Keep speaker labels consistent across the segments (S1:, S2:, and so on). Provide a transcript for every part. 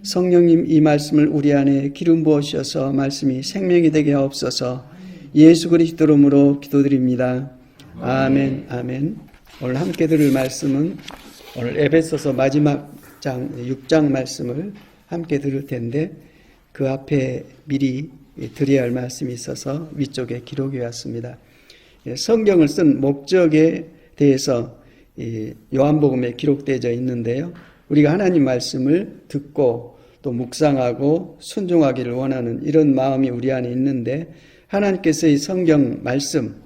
S1: 성령님 이 말씀을 우리 안에 기름 부으셔서 말씀이 생명이 되게 하옵소서. 예수 그리스도 이름으로 기도드립니다. 아멘. 아멘. 오늘 함께 들을 말씀은 오늘 에베소서 마지막 장 6장 말씀을 함께 들을 텐데 그 앞에 미리 드려야 할 말씀이 있어서 위쪽에 기록이 왔습니다. 성경을 쓴 목적에 대해서 요한복음에 기록되어 있는데요. 우리가 하나님 말씀을 듣고 또 묵상하고 순종하기를 원하는 이런 마음이 우리 안에 있는데 하나님께서의 성경 말씀,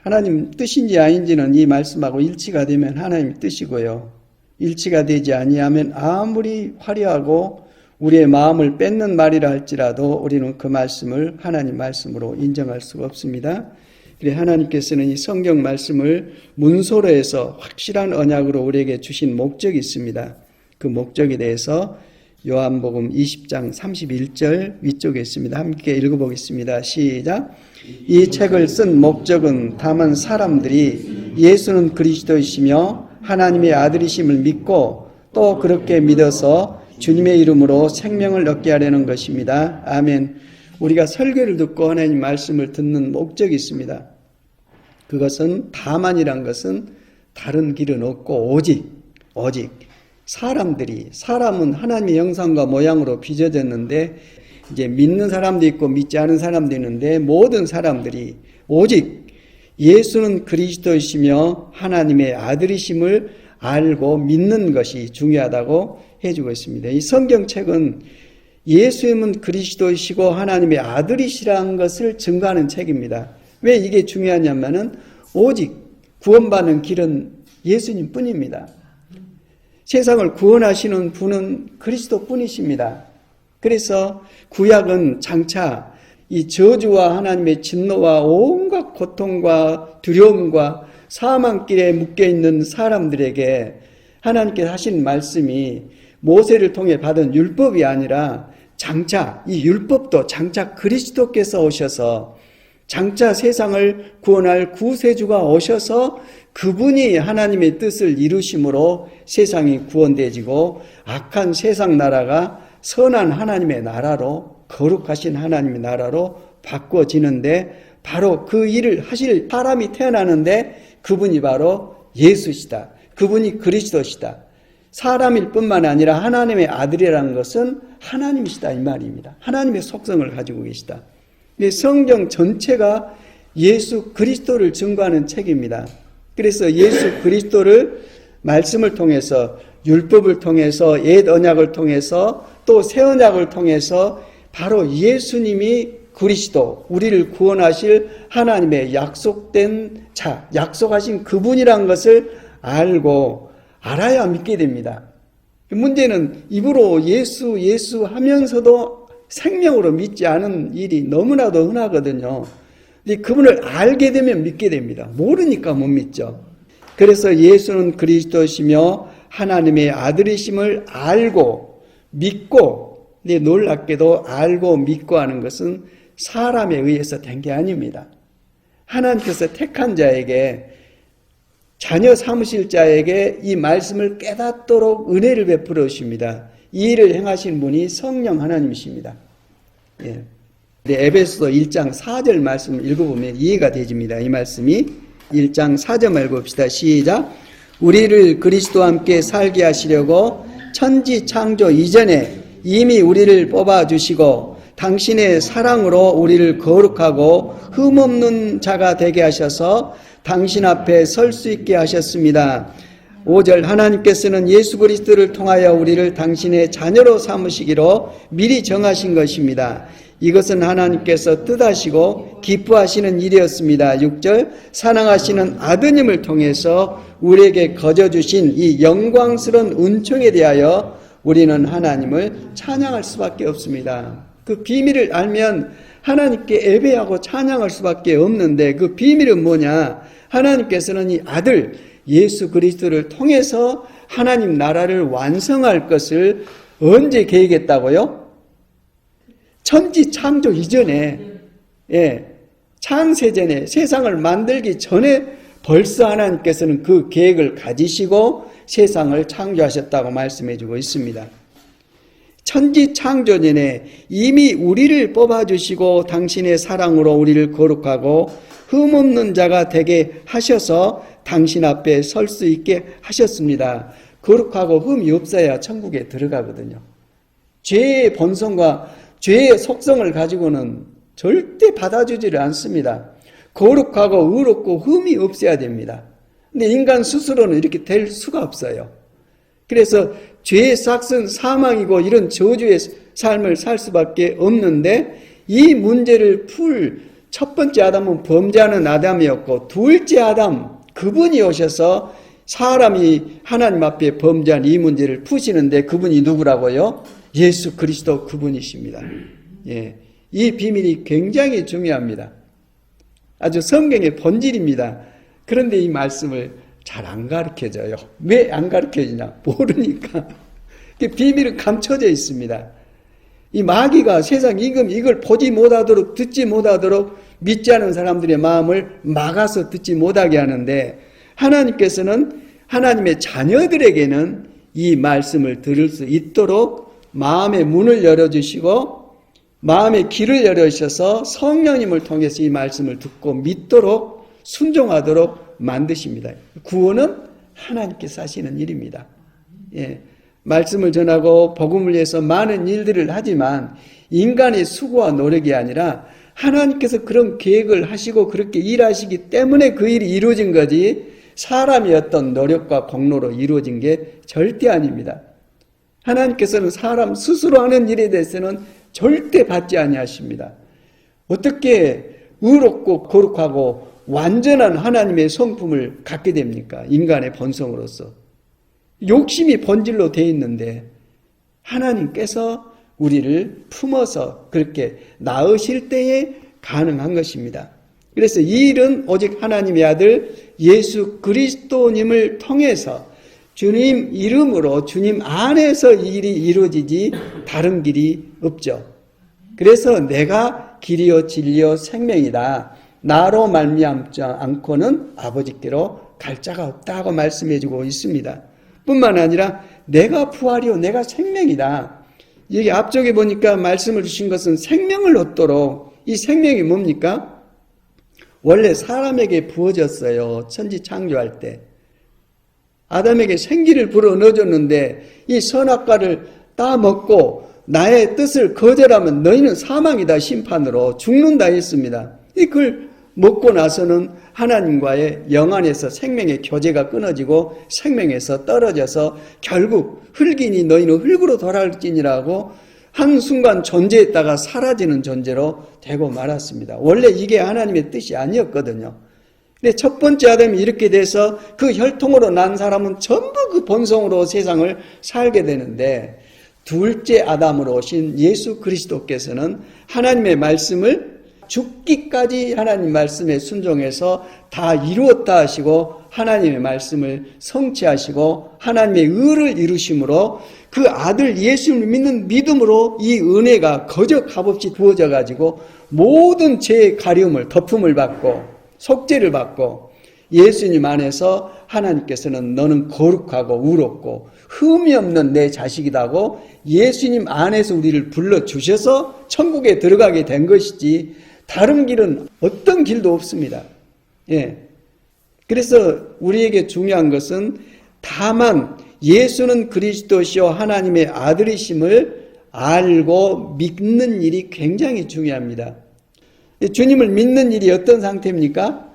S1: 하나님 뜻인지 아닌지는 이 말씀하고 일치가 되면 하나님의 뜻이고요. 일치가 되지 아니하면 아무리 화려하고 우리의 마음을 뺏는 말이라 할지라도 우리는 그 말씀을 하나님 말씀으로 인정할 수가 없습니다. 그래 하나님께서는 이 성경 말씀을 문서로 해서 확실한 언약으로 우리에게 주신 목적이 있습니다. 그 목적에 대해서 요한복음 20장 31절 위쪽에 있습니다. 함께 읽어보겠습니다. 시작. 이 책을 쓴 목적은 다만 사람들이 예수는 그리스도이시며 하나님의 아들이심을 믿고 또 그렇게 믿어서 주님의 이름으로 생명을 얻게 하려는 것입니다. 아멘. 우리가 설교를 듣고 하나님 말씀을 듣는 목적이 있습니다. 그것은 다만이란 것은 다른 길은 없고 오직 사람은 하나님의 형상과 모양으로 빚어졌는데 이제 믿는 사람도 있고 믿지 않은 사람도 있는데 모든 사람들이 오직 예수는 그리스도이시며 하나님의 아들이심을 알고 믿는 것이 중요하다고 해주고 있습니다. 이 성경책은 예수님은 그리스도이시고 하나님의 아들이시라는 것을 증거하는 책입니다. 왜 이게 중요하냐면은 오직 구원받는 길은 예수님 뿐입니다. 세상을 구원하시는 분은 그리스도 뿐이십니다. 그래서 구약은 장차 이 저주와 하나님의 진노와 온갖 고통과 두려움과 사망길에 묶여있는 사람들에게 하나님께서 하신 말씀이 모세를 통해 받은 율법이 아니라 장차 이 율법도 장차 그리스도께서 오셔서 장차 세상을 구원할 구세주가 오셔서 그분이 하나님의 뜻을 이루심으로 세상이 구원되어지고 악한 세상 나라가 선한 하나님의 나라로 거룩하신 하나님의 나라로 바꿔지는데 바로 그 일을 하실 사람이 태어나는데 그분이 바로 예수시다. 그분이 그리스도시다. 사람일 뿐만 아니라 하나님의 아들이라는 것은 하나님이시다 이 말입니다. 하나님의 속성을 가지고 계시다. 성경 전체가 예수 그리스도를 증거하는 책입니다. 그래서 예수 그리스도를 말씀을 통해서 율법을 통해서 옛 언약을 통해서 또 새 언약을 통해서 바로 예수님이 그리스도 우리를 구원하실 하나님의 약속된 자 약속하신 그분이란 것을 알고 알아야 믿게 됩니다. 문제는 입으로 예수 하면서도 생명으로 믿지 않은 일이 너무나도 흔하거든요. 근데 그분을 알게 되면 믿게 됩니다. 모르니까 못 믿죠. 그래서 예수는 그리스도시며 하나님의 아들이심을 알고 믿고, 근데 놀랍게도 알고 믿고 하는 것은 사람에 의해서 된 게 아닙니다. 하나님께서 택한 자에게 자녀 삼으실 자에게 이 말씀을 깨닫도록 은혜를 베풀어 주십니다. 이 일을 행하신 분이 성령 하나님이십니다. 예. 에베소서 1장 4절 말씀을 읽어보면 이해가 되집니다. 이 말씀이 1장 4절 읽어봅시다. 시작. 우리를 그리스도와 함께 살게 하시려고 천지 창조 이전에 이미 우리를 뽑아주시고 당신의 사랑으로 우리를 거룩하고 흠없는 자가 되게 하셔서 당신 앞에 설 수 있게 하셨습니다. 5절 하나님께서는 예수 그리스도를 통하여 우리를 당신의 자녀로 삼으시기로 미리 정하신 것입니다. 이것은 하나님께서 뜻하시고 기뻐하시는 일이었습니다. 6절 사랑하시는 아드님을 통해서 우리에게 거저주신 이 영광스러운 은총에 대하여 우리는 하나님을 찬양할 수밖에 없습니다. 그 비밀을 알면 하나님께 예배하고 찬양할 수밖에 없는데 그 비밀은 뭐냐? 하나님께서는 이 아들 예수 그리스도를 통해서 하나님 나라를 완성할 것을 언제 계획했다고요? 천지 창조 이전에, 창세전에 세상을 만들기 전에 벌써 하나님께서는 그 계획을 가지시고 세상을 창조하셨다고 말씀해 주고 있습니다. 천지 창조 전에 이미 우리를 뽑아주시고 당신의 사랑으로 우리를 거룩하고 흠없는 자가 되게 하셔서 당신 앞에 설 수 있게 하셨습니다. 거룩하고 흠이 없어야 천국에 들어가거든요. 죄의 본성과 죄의 속성을 가지고는 절대 받아주지를 않습니다. 거룩하고 의롭고 흠이 없어야 됩니다. 근데 인간 스스로는 이렇게 될 수가 없어요. 그래서 죄의 삭은 사망이고 이런 저주의 삶을 살 수밖에 없는데, 이 문제를 풀 첫 번째 아담은 범죄하는 아담이었고, 둘째 아담, 그분이 오셔서 사람이 하나님 앞에 범죄한 이 문제를 푸시는데, 그분이 누구라고요? 예수 그리스도 그분이십니다. 예, 이 비밀이 굉장히 중요합니다. 아주 성경의 본질입니다. 그런데 이 말씀을 잘 안 가르쳐줘요. 왜 안 가르쳐주냐? 모르니까. 비밀은 감춰져 있습니다. 이 마귀가 세상 이걸 보지 못하도록, 듣지 못하도록 믿지 않은 사람들의 마음을 막아서 듣지 못하게 하는데, 하나님께서는 하나님의 자녀들에게는 이 말씀을 들을 수 있도록 마음의 문을 열어주시고 마음의 길을 열어주셔서 성령님을 통해서 이 말씀을 듣고 믿도록 순종하도록 만드십니다. 구원은 하나님께서 하시는 일입니다. 예, 말씀을 전하고 복음을 위해서 많은 일들을 하지만 인간의 수고와 노력이 아니라 하나님께서 그런 계획을 하시고 그렇게 일하시기 때문에 그 일이 이루어진 거지, 사람의 어떤 노력과 공로로 이루어진 게 절대 아닙니다. 하나님께서는 사람 스스로 하는 일에 대해서는 절대 받지 아니하십니다. 어떻게 의롭고 거룩하고 완전한 하나님의 성품을 갖게 됩니까? 인간의 본성으로서. 욕심이 본질로 되어 있는데 하나님께서 우리를 품어서 그렇게 낳으실 때에 가능한 것입니다. 그래서 이 일은 오직 하나님의 아들 예수 그리스도님을 통해서 주님 이름으로 주님 안에서 이 일이 이루어지지 다른 길이 없죠. 그래서 내가 길이요 진리요 생명이다. 나로 말미암지 않고는 아버지께로 갈 자가 없다고 말씀해주고 있습니다. 뿐만 아니라 내가 부활이요 내가 생명이다. 여기 앞쪽에 보니까 말씀을 주신 것은 생명을 얻도록, 이 생명이 뭡니까? 원래 사람에게 부어졌어요. 천지 창조할 때. 아담에게 생기를 불어 넣어줬는데 이 선악과를 따먹고 나의 뜻을 거절하면 너희는 사망이다, 심판으로 죽는다 했습니다. 이걸 먹고 나서는 하나님과의 영안에서 생명의 교제가 끊어지고 생명에서 떨어져서 결국 흙이니 너희는 흙으로 돌아올지니라고 한순간 존재했다가 사라지는 존재로 되고 말았습니다. 원래 이게 하나님의 뜻이 아니었거든요. 근데 첫 번째 아담이 이렇게 돼서 그 혈통으로 난 사람은 전부 그 본성으로 세상을 살게 되는데, 둘째 아담으로 오신 예수 그리스도께서는 하나님의 말씀을 죽기까지 하나님 말씀에 순종해서 다 이루었다 하시고 하나님의 말씀을 성취하시고 하나님의 의를 이루심으로 그 아들 예수를 믿는 믿음으로 이 은혜가 거저 값없이 부어져 가지고 모든 죄의 가리움을 덮음을 받고 속죄를 받고 예수님 안에서 하나님께서는 너는 거룩하고 의롭고 흠이 없는 내 자식이라고 예수님 안에서 우리를 불러주셔서 천국에 들어가게 된 것이지 다른 길은 어떤 길도 없습니다. 예. 그래서 우리에게 중요한 것은 다만 예수는 그리스도시요 하나님의 아들이심을 알고 믿는 일이 굉장히 중요합니다. 주님을 믿는 일이 어떤 상태입니까?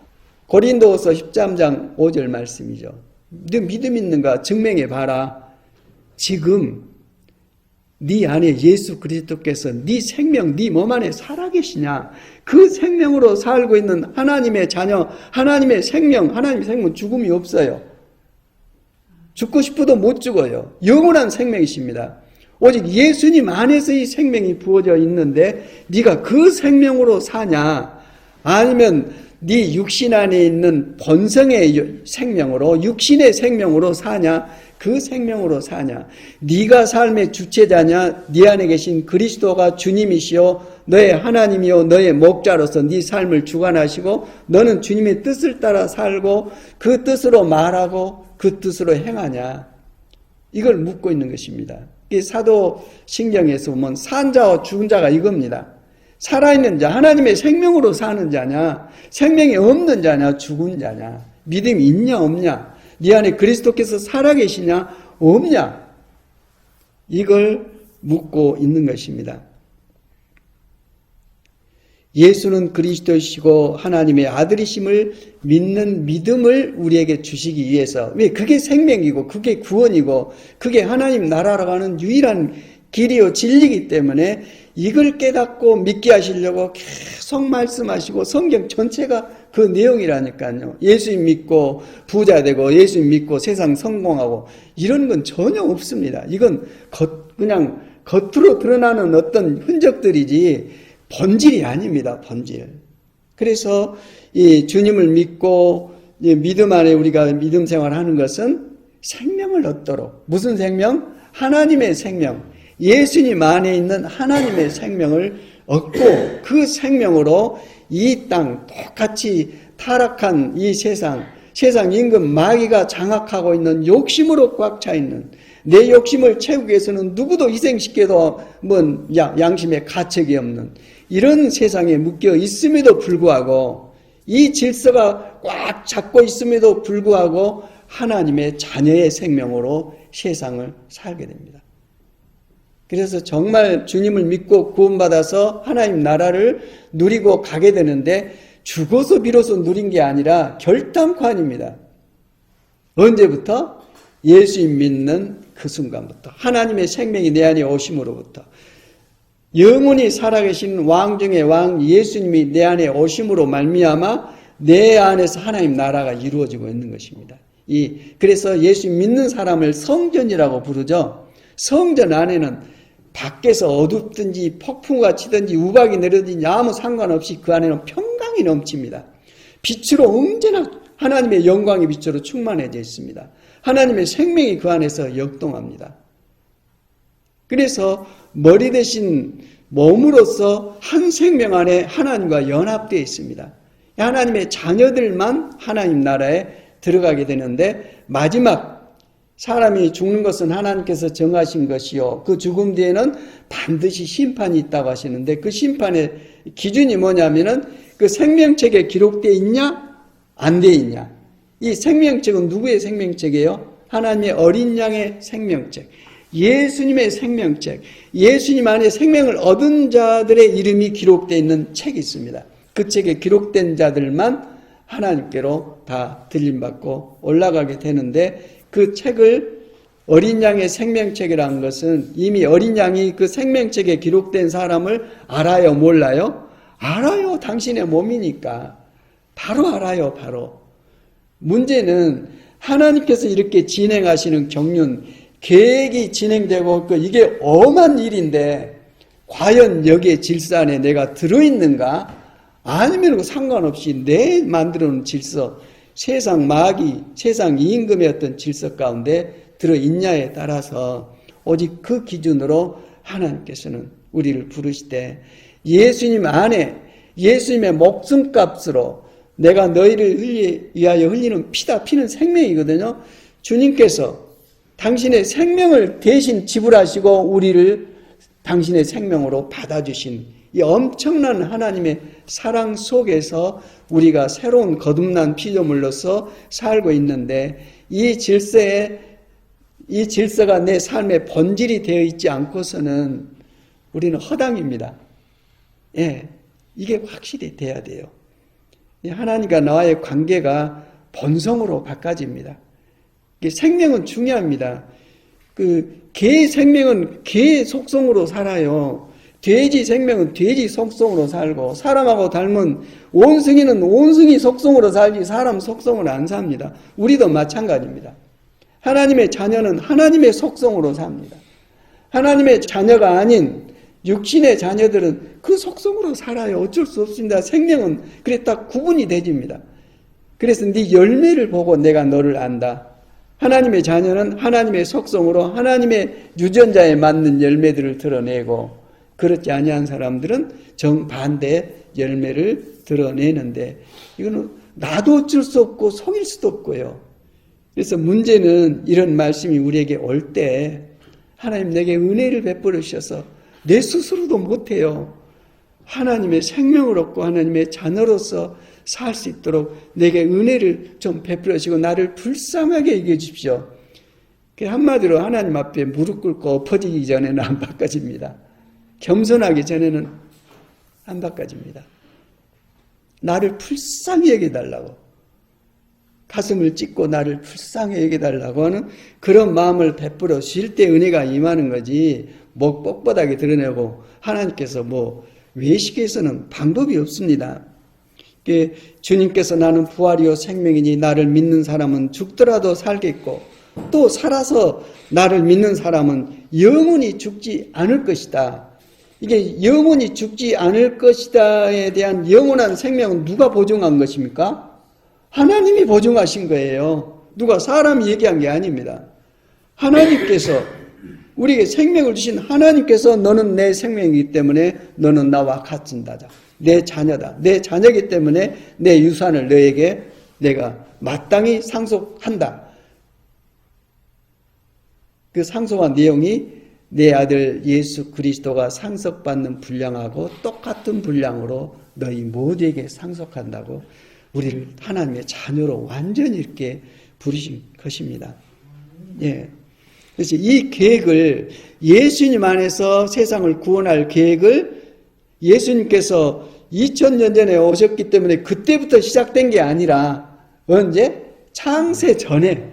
S1: 고린도후서 13장 5절 말씀이죠. 너 믿음 있는가 증명해 봐라. 지금 네 안에 예수 그리스도께서 네 생명, 네 몸 안에 살아계시냐? 그 생명으로 살고 있는 하나님의 자녀, 하나님의 생명은 죽음이 없어요. 죽고 싶어도 못 죽어요. 영원한 생명이십니다. 오직 예수님 안에서 이 생명이 부어져 있는데 네가 그 생명으로 사냐? 아니면 네 육신 안에 있는 본성의 생명으로, 육신의 생명으로 사냐? 그 생명으로 사냐? 네가 삶의 주체자냐? 네 안에 계신 그리스도가 주님이시요 너의 하나님이요 너의 목자로서 네 삶을 주관하시고 너는 주님의 뜻을 따라 살고 그 뜻으로 말하고 그 뜻으로 행하냐? 이걸 묻고 있는 것입니다. 이 사도신경에서 보면 산자와 죽은 자가 이겁니다. 살아있는 자, 하나님의 생명으로 사는 자냐, 생명이 없는 자냐, 죽은 자냐, 믿음이 있냐 없냐, 네 안에 그리스도께서 살아계시냐 없냐, 이걸 묻고 있는 것입니다. 예수는 그리스도이시고 하나님의 아들이심을 믿는 믿음을 우리에게 주시기 위해서, 왜? 그게 생명이고 그게 구원이고 그게 하나님 나라로 가는 유일한 길이요 진리이기 때문에 이걸 깨닫고 믿게 하시려고 계속 말씀하시고, 성경 전체가 그 내용이라니까요. 예수님 믿고 부자 되고 예수님 믿고 세상 성공하고 이런 건 전혀 없습니다. 이건 그냥 겉으로 드러나는 어떤 흔적들이지 본질이 아닙니다. 본질. 그래서 이 주님을 믿고 믿음 안에 우리가 믿음 생활하는 것은 생명을 얻도록, 무슨 생명? 하나님의 생명, 예수님 안에 있는 하나님의 생명을 얻고 그 생명으로 이 땅, 똑같이 타락한 이 세상 임금 마귀가 장악하고 있는 욕심으로 꽉 차 있는, 내 욕심을 채우기 위해서는 누구도 희생시켜도 양심에 가책이 없는 이런 세상에 묶여 있음에도 불구하고, 이 질서가 꽉 잡고 있음에도 불구하고 하나님의 자녀의 생명으로 세상을 살게 됩니다. 그래서 정말 주님을 믿고 구원받아서 하나님 나라를 누리고 가게 되는데, 죽어서 비로소 누린 게 아니라 결단코 아닙니다. 언제부터? 예수님 믿는 그 순간부터, 하나님의 생명이 내 안에 오심으로부터, 영원히 살아계신 왕 중의 왕 예수님이 내 안에 오심으로 말미암아 내 안에서 하나님 나라가 이루어지고 있는 것입니다. 그래서 예수님 믿는 사람을 성전이라고 부르죠. 성전 안에는 밖에서 어둡든지 폭풍우가 치든지 우박이 내려든지 아무 상관없이 그 안에는 평강이 넘칩니다. 빛으로 언제나 하나님의 영광의 빛으로 충만해져 있습니다. 하나님의 생명이 그 안에서 역동합니다. 그래서 머리 대신 몸으로서 한 생명 안에 하나님과 연합되어 있습니다. 하나님의 자녀들만 하나님 나라에 들어가게 되는데, 마지막 사람이 죽는 것은 하나님께서 정하신 것이요, 그 죽음 뒤에는 반드시 심판이 있다고 하시는데, 그 심판의 기준이 뭐냐면은 그 생명책에 기록되어 있냐 안 되어 있냐. 이 생명책은 누구의 생명책이에요? 하나님의 어린 양의 생명책, 예수님의 생명책, 예수님 안에 생명을 얻은 자들의 이름이 기록되어 있는 책이 있습니다. 그 책에 기록된 자들만 하나님께로 다 들림받고 올라가게 되는데, 그 책을 어린 양의 생명책이라는 것은 이미 어린 양이 그 생명책에 기록된 사람을 알아요, 몰라요? 알아요. 당신의 몸이니까 바로 알아요. 바로. 문제는 하나님께서 이렇게 진행하시는 경륜, 계획이 진행되고 이게 엄한 일인데 과연 여기에 질서 안에 내가 들어있는가? 아니면 상관없이 내 만들어놓은 질서, 세상 마귀, 세상 임금의 어떤 질서 가운데 들어있냐에 따라서 오직 그 기준으로 하나님께서는 우리를 부르시되, 예수님 안에 예수님의 목숨값으로 내가 너희를 위하여 흘리는 피다. 피는 생명이거든요. 주님께서 당신의 생명을 대신 지불하시고 우리를 당신의 생명으로 받아주신 이 엄청난 하나님의 사랑 속에서 우리가 새로운 거듭난 피조물로서 살고 있는데, 이 질서가 내 삶의 본질이 되어 있지 않고서는 우리는 허당입니다. 예, 이게 확실히 돼야 돼요. 하나님과 나와의 관계가 본성으로 바꿔집니다. 생명은 중요합니다. 개 생명은 개 속성으로 살아요. 돼지 생명은 돼지 속성으로 살고, 사람하고 닮은 원숭이는 원숭이 속성으로 살지 사람 속성으로 안 삽니다. 우리도 마찬가지입니다. 하나님의 자녀는 하나님의 속성으로 삽니다. 하나님의 자녀가 아닌 육신의 자녀들은 그 속성으로 살아요. 어쩔 수 없습니다. 생명은 그래 딱 구분이 되집니다. 그래서 네 열매를 보고 내가 너를 안다. 하나님의 자녀는 하나님의 속성으로 하나님의 유전자에 맞는 열매들을 드러내고, 그렇지 아니한 사람들은 정반대의 열매를 드러내는데, 이거는 나도 어쩔 수 없고 속일 수도 없고요. 그래서 문제는 이런 말씀이 우리에게 올 때 하나님 내게 은혜를 베풀어 주셔서 내 스스로도 못해요. 하나님의 생명을 얻고 하나님의 자녀로서 살 수 있도록 내게 은혜를 좀 베풀어 주시고 나를 불쌍하게 여겨 주십시오. 한마디로 하나님 앞에 무릎 꿇고 엎어지기 전에는 안 바꿔집니다. 겸손하기 전에는 안 바꿔집니다. 나를 불쌍히 여겨달라고, 가슴을 찢고 나를 불쌍히 여겨달라고 하는 그런 마음을 베풀어 주실 때 은혜가 임하는 거지, 목 뻣뻣하게 드러내고 하나님께서 외식해서는 방법이 없습니다. 주님께서 나는 부활이요 생명이니 나를 믿는 사람은 죽더라도 살겠고 또 살아서 나를 믿는 사람은 영원히 죽지 않을 것이다. 이게 영원히 죽지 않을 것이다에 대한 영원한 생명은 누가 보증한 것입니까? 하나님이 보증하신 거예요. 누가 사람이 얘기한 게 아닙니다. 하나님께서 우리에게 생명을 주신 하나님께서 너는 내 생명이기 때문에 너는 나와 같은 자다. 내 자녀다. 내 자녀이기 때문에 내 유산을 너에게 내가 마땅히 상속한다. 그 상속한 내용이 내 아들 예수 그리스도가 상속받는 분량하고 똑같은 분량으로 너희 모두에게 상속한다고 우리를 하나님의 자녀로 완전히 이렇게 부르신 것입니다. 예. 그래서 이 계획을 예수님 안에서 세상을 구원할 계획을 예수님께서 2000년 전에 오셨기 때문에 그때부터 시작된 게 아니라 언제? 창세 전에.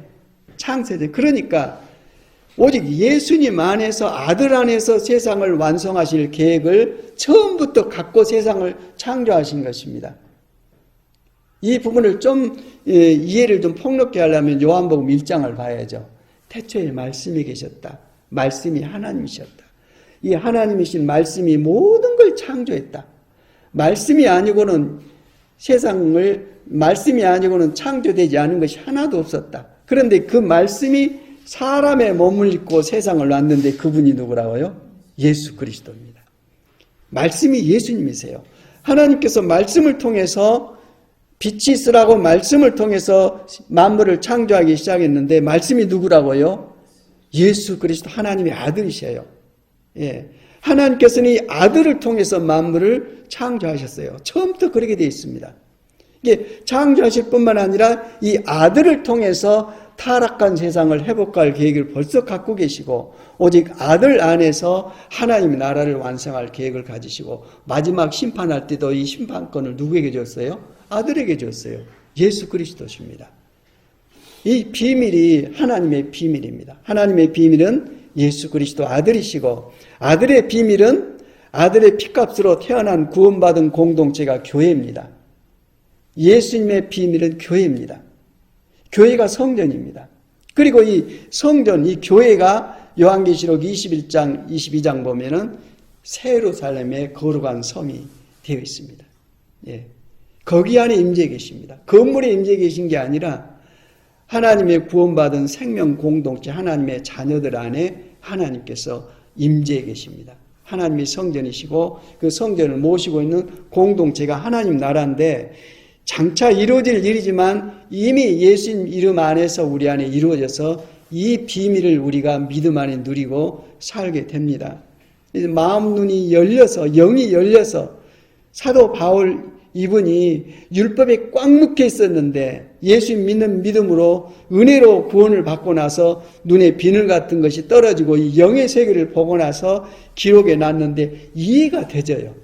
S1: 그러니까 오직 예수님 안에서 아들 안에서 세상을 완성하실 계획을 처음부터 갖고 세상을 창조하신 것입니다. 이 부분을 좀 이해를 좀 폭넓게 하려면 요한복음 1장을 봐야죠. 태초에 말씀이 계셨다. 말씀이 하나님이셨다. 이 하나님이신 말씀이 모든 걸 창조했다. 말씀이 아니고는 창조되지 않은 것이 하나도 없었다. 그런데 그 말씀이 사람의 몸을 입고 세상을 왔는데 그분이 누구라고요? 예수 그리스도입니다. 말씀이 예수님이세요. 하나님께서 말씀을 통해서 빛이 있으라고 말씀을 통해서 만물을 창조하기 시작했는데 말씀이 누구라고요? 예수 그리스도 하나님의 아들이셔요. 예. 하나님께서는 이 아들을 통해서 만물을 창조하셨어요. 처음부터 그렇게 되어 있습니다. 이게 창조하실 뿐만 아니라 이 아들을 통해서 타락한 세상을 회복할 계획을 벌써 갖고 계시고 오직 아들 안에서 하나님의 나라를 완성할 계획을 가지시고 마지막 심판할 때도 이 심판권을 누구에게 줬어요? 아들에게 줬어요. 예수 그리스도십니다. 이 비밀이 하나님의 비밀입니다. 하나님의 비밀은 예수 그리스도 아들이시고 아들의 비밀은 아들의 피값으로 태어난 구원받은 공동체가 교회입니다. 예수님의 비밀은 교회입니다. 교회가 성전입니다. 그리고 이 성전, 이 교회가 요한계시록 21장, 22장 보면은 새 예루살렘의 거룩한 성이 되어 있습니다. 예. 거기 안에 임재 계십니다. 건물에 임재 계신 게 아니라 하나님의 구원받은 생명 공동체, 하나님의 자녀들 안에 하나님께서 임재 계십니다. 하나님의 성전이시고 그 성전을 모시고 있는 공동체가 하나님 나라인데 장차 이루어질 일이지만 이미 예수님 이름 안에서 우리 안에 이루어져서 이 비밀을 우리가 믿음 안에 누리고 살게 됩니다. 마음 눈이 열려서 영이 열려서 사도 바울 이분이 율법에 꽉 묶여 있었는데 예수님 믿는 믿음으로 은혜로 구원을 받고 나서 눈에 비늘 같은 것이 떨어지고 이 영의 세계를 보고 나서 기록에 났는데 이해가 되져요.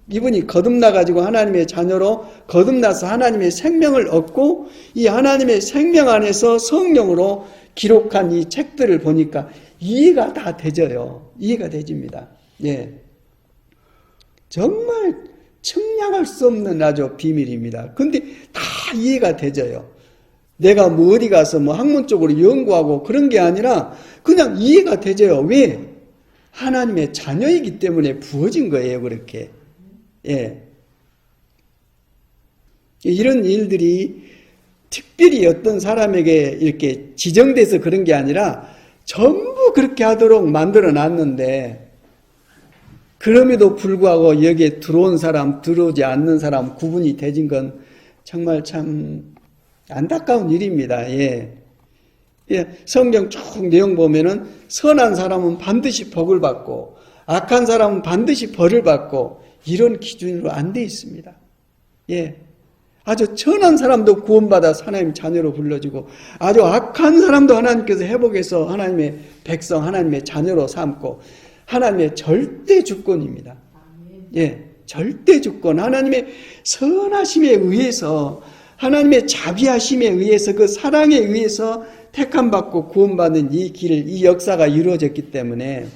S1: 이분이 거듭나가지고 하나님의 자녀로 거듭나서 하나님의 생명을 얻고 이 하나님의 생명 안에서 성령으로 기록한 이 책들을 보니까 이해가 다 되져요. 이해가 되집니다. 예. 정말 측량할 수 없는 아주 비밀입니다. 근데 다 이해가 되져요. 내가 어디 가서 학문적으로 연구하고 그런 게 아니라 그냥 이해가 되져요. 왜? 하나님의 자녀이기 때문에 부어진 거예요, 그렇게. 예. 이런 일들이 특별히 어떤 사람에게 이렇게 지정돼서 그런 게 아니라 전부 그렇게 하도록 만들어 놨는데 그럼에도 불구하고 여기에 들어온 사람, 들어오지 않는 사람 구분이 되진 건 정말 참 안타까운 일입니다. 예. 예, 성경 쭉 내용 보면은 선한 사람은 반드시 복을 받고 악한 사람은 반드시 벌을 받고 이런 기준으로 안 돼 있습니다. 예. 아주 천한 사람도 구원받아 하나님 자녀로 불러지고 아주 악한 사람도 하나님께서 회복해서 하나님의 백성, 하나님의 자녀로 삼고 하나님의 절대 주권입니다. 예, 절대 주권. 하나님의 선하심에 의해서 하나님의 자비하심에 의해서 그 사랑에 의해서 택함받고 구원받는 이 길, 이 역사가 이루어졌기 때문에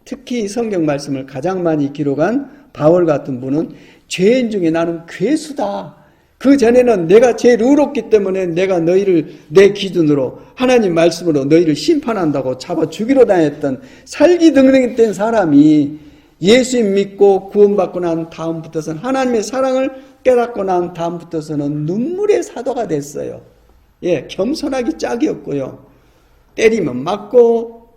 S1: 특히 성경 말씀을 가장 많이 기록한 바울 같은 분은 죄인 중에 나는 괴수다. 그 전에는 내가 제일 의롭기 때문에 내가 너희를 내 기준으로 하나님 말씀으로 너희를 심판한다고 잡아 죽이러 다녔던 살기등등했던 사람이 예수님 믿고 구원받고 난 다음부터서는 하나님의 사랑을 깨닫고 난 다음부터서는 눈물의 사도가 됐어요. 예, 겸손하기 짝이 없고요. 때리면 맞고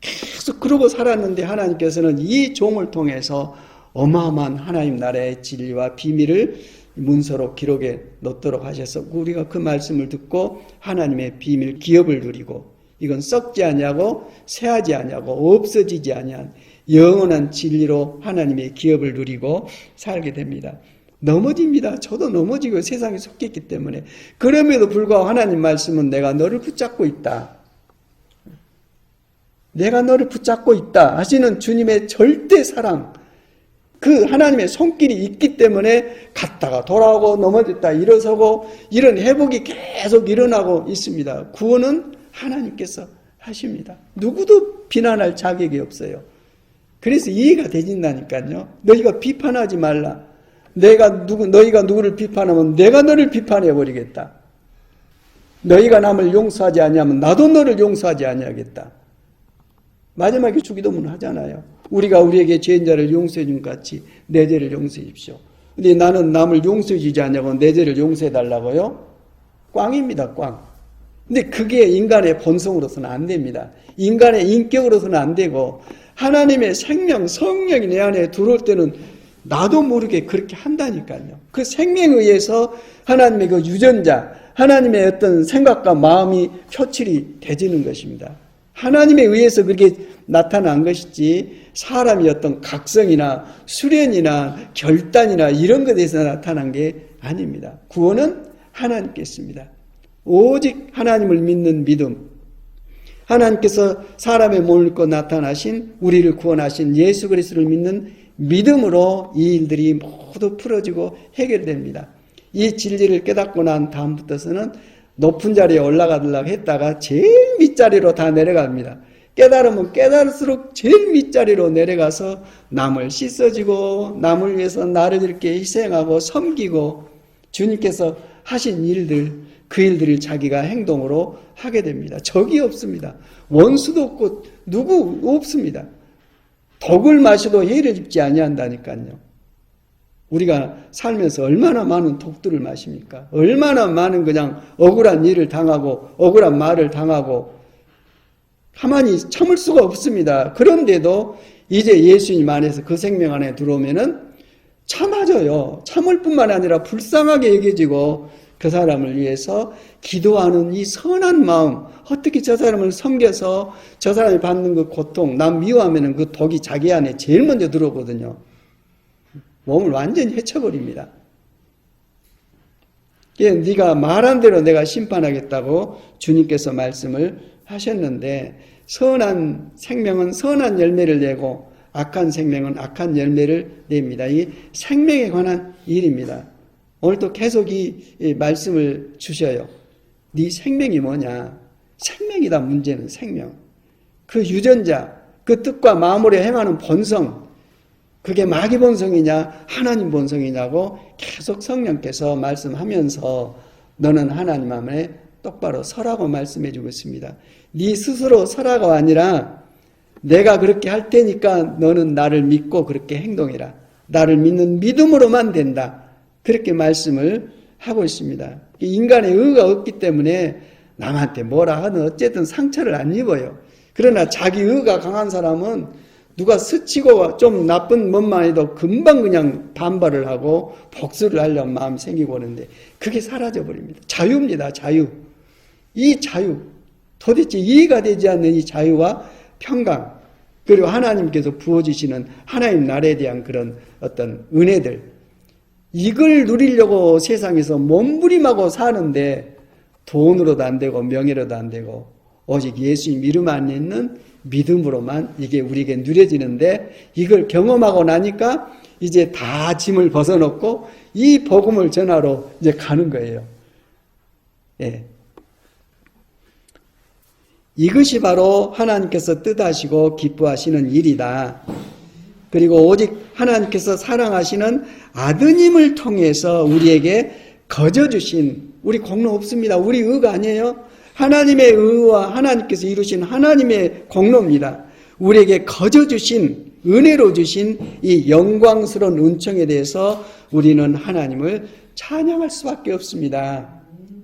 S1: 계속 그러고 살았는데 하나님께서는 이 종을 통해서 어마어마한 하나님 나라의 진리와 비밀을 문서로 기록해 놓도록 하셔서 우리가 그 말씀을 듣고 하나님의 비밀 기업을 누리고 이건 썩지 아니하고 쇠하지 아니하고 없어지지 아니한 영원한 진리로 하나님의 기업을 누리고 살게 됩니다. 넘어집니다. 저도 넘어지고 세상에 속했기 때문에. 그럼에도 불구하고 하나님 말씀은 내가 너를 붙잡고 있다. 내가 너를 붙잡고 있다 하시는 주님의 절대 사랑, 그 하나님의 손길이 있기 때문에 갔다가 돌아오고 넘어졌다 일어서고 이런 회복이 계속 일어나고 있습니다. 구원은 하나님께서 하십니다. 누구도 비난할 자격이 없어요. 그래서 이해가 되진다니까요. 너희가 비판하지 말라. 너희가 누구를 비판하면 내가 너를 비판해버리겠다. 너희가 남을 용서하지 아니하면 나도 너를 용서하지 아니하겠다. 마지막에 주기도문 하잖아요. 우리가 우리에게 죄인 자를 용서해 준 것 같이 내 죄를 용서해 주십시오. 근데 나는 남을 용서해 주지 않냐고 내 죄를 용서해 달라고요? 꽝입니다, 꽝. 근데 그게 인간의 본성으로서는 안 됩니다. 인간의 인격으로서는 안 되고 하나님의 생명, 성령이 내 안에 들어올 때는 나도 모르게 그렇게 한다니까요. 그 생명에 의해서 하나님의 그 유전자, 하나님의 어떤 생각과 마음이 표출이 되지는 것입니다. 하나님에 의해서 그렇게 나타난 것이지 사람이 어떤 각성이나 수련이나 결단이나 이런 것에 대해서 나타난 게 아닙니다. 구원은 하나님께 있습니다. 오직 하나님을 믿는 믿음, 하나님께서 사람의 몸을 입고 나타나신 우리를 구원하신 예수 그리스도를 믿는 믿음으로 이 일들이 모두 풀어지고 해결됩니다. 이 진리를 깨닫고 난 다음부터서는 높은 자리에 올라가려고 했다가 제일 밑자리로 다 내려갑니다. 깨달으면 깨달을수록 제일 밑자리로 내려가서 남을 씻어지고 남을 위해서 나를 이렇게 희생하고 섬기고 주님께서 하신 일들, 그 일들을 자기가 행동으로 하게 됩니다. 적이 없습니다. 원수도 없고 누구 없습니다. 독을 마셔도 해를 입지 아니한다니까요. 우리가 살면서 얼마나 많은 독들을 마십니까? 얼마나 많은 그냥 억울한 일을 당하고 억울한 말을 당하고 가만히 참을 수가 없습니다. 그런데도 이제 예수님 안에서 그 생명 안에 들어오면은 참아져요. 참을 뿐만 아니라 불쌍하게 여겨지고 그 사람을 위해서 기도하는 이 선한 마음, 어떻게 저 사람을 섬겨서 저 사람이 받는 그 고통, 남 미워하면은 그 독이 자기 안에 제일 먼저 들어오거든요. 몸을 완전히 헤쳐버립니다. 네가 말한 대로 내가 심판하겠다고 주님께서 말씀을 하셨는데 선한 생명은 선한 열매를 내고 악한 생명은 악한 열매를 냅니다. 이 생명에 관한 일입니다. 오늘도 계속 이 말씀을 주셔요. 네 생명이 뭐냐? 생명이다. 문제는 생명. 그 유전자, 그 뜻과 마음으로 행하는 본성, 그게 마귀 본성이냐 하나님 본성이냐고 계속 성령께서 말씀하면서 너는 하나님 안에 똑바로 서라고 말씀해 주고 있습니다. 네 스스로 서라가 아니라 내가 그렇게 할 테니까 너는 나를 믿고 그렇게 행동해라. 나를 믿는 믿음으로만 된다. 그렇게 말씀을 하고 있습니다. 인간의 의가 없기 때문에 남한테 뭐라 하든 어쨌든 상처를 안 입어요. 그러나 자기 의가 강한 사람은 누가 스치고 좀 나쁜 것만 해도 금방 그냥 반발을 하고 복수를 하려는 마음이 생기고 오는데 그게 사라져 버립니다. 자유입니다. 자유. 이 자유. 도대체 이해가 되지 않는 이 자유와 평강, 그리고 하나님께서 부어주시는 하나님 나라에 대한 그런 어떤 은혜들, 이걸 누리려고 세상에서 몸부림하고 사는데 돈으로도 안 되고 명예로도 안 되고 오직 예수님 이름 안에 있는 믿음으로만 이게 우리에게 누려지는데, 이걸 경험하고 나니까 이제 다 짐을 벗어놓고 이 복음을 전하러 이제 가는 거예요. 예. 이것이 바로 하나님께서 뜻하시고 기뻐하시는 일이다. 그리고 오직 하나님께서 사랑하시는 아드님을 통해서 우리에게 거저주신, 우리 공로 없습니다. 우리 의가 아니에요. 하나님의 의와 하나님께서 이루신 하나님의 공로입니다. 우리에게 거저주신, 은혜로 주신 이 영광스러운 은총에 대해서 우리는 하나님을 찬양할 수밖에 없습니다.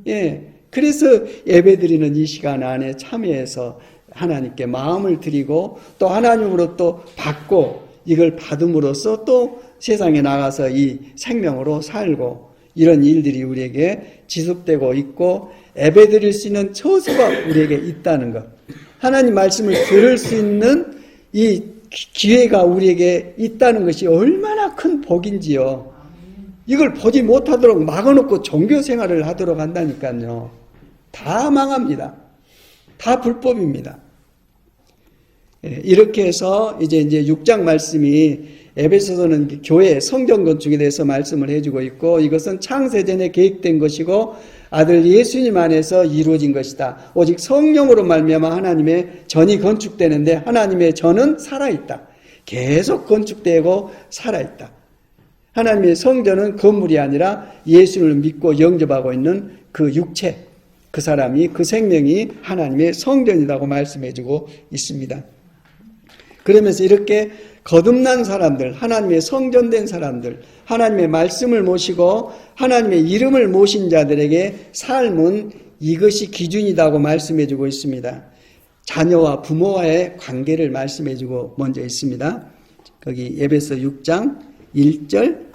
S1: 예. 그래서 예배드리는 이 시간 안에 참여해서 하나님께 마음을 드리고 또 하나님으로 또 받고 이걸 받음으로써 또 세상에 나가서 이 생명으로 살고, 이런 일들이 우리에게 지속되고 있고 예배드릴 수 있는 처소가 우리에게 있다는 것, 하나님 말씀을 들을 수 있는 이 기회가 우리에게 있다는 것이 얼마나 큰 복인지요. 이걸 보지 못하도록 막아놓고 종교 생활을 하도록 한다니까요. 다 망합니다. 다 불법입니다. 이렇게 해서 이제 6장 말씀이 에베소서는 교회 성전 건축에 대해서 말씀을 해주고 있고, 이것은 창세전에 계획된 것이고 아들 예수님 안에서 이루어진 것이다. 오직 성령으로 말미암아 하나님의 전이 건축되는데 하나님의 전은 살아있다. 계속 건축되고 살아있다. 하나님의 성전은 건물이 아니라 예수를 믿고 영접하고 있는 그 육체, 그 사람이, 그 생명이 하나님의 성전이라고 말씀해주고 있습니다. 그러면서 이렇게 거듭난 사람들, 하나님의 성전된 사람들, 하나님의 말씀을 모시고 하나님의 이름을 모신 자들에게 삶은 이것이 기준이라고 말씀해주고 있습니다. 자녀와 부모와의 관계를 말씀해주고 먼저 있습니다. 거기 에베소 6장 1절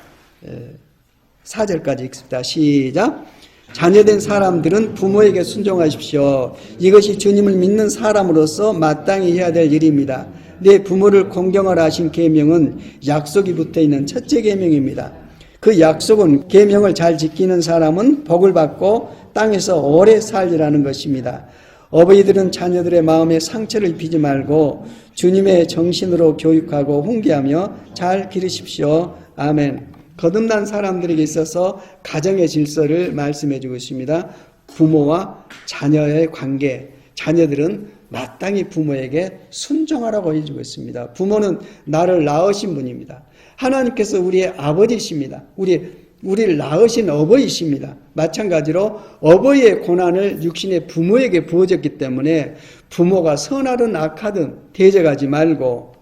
S1: 4절까지 읽습니다. 시작. 자녀된 사람들은 부모에게 순종하십시오. 이것이 주님을 믿는 사람으로서 마땅히 해야 될 일입니다. 내 부모를 공경하라 하신 계명은 약속이 붙어있는 첫째 계명입니다. 그 약속은 계명을 잘 지키는 사람은 복을 받고 땅에서 오래 살리라는 것입니다. 어버이들은 자녀들의 마음에 상처를 입히지 말고 주님의 정신으로 교육하고 훈계하며 잘 기르십시오. 아멘. 거듭난 사람들에게 있어서 가정의 질서를 말씀해주고 있습니다. 부모와 자녀의 관계, 자녀들은 마땅히 부모에게 순종하라고 해주고 있습니다. 부모는 나를 낳으신 분입니다. 하나님께서 우리의 아버지십니다. 우리를 낳으신 어버이십니다. 마찬가지로 어버이의 고난을 육신의 부모에게 부어졌기 때문에 부모가 선하든 악하든 대적하지 말고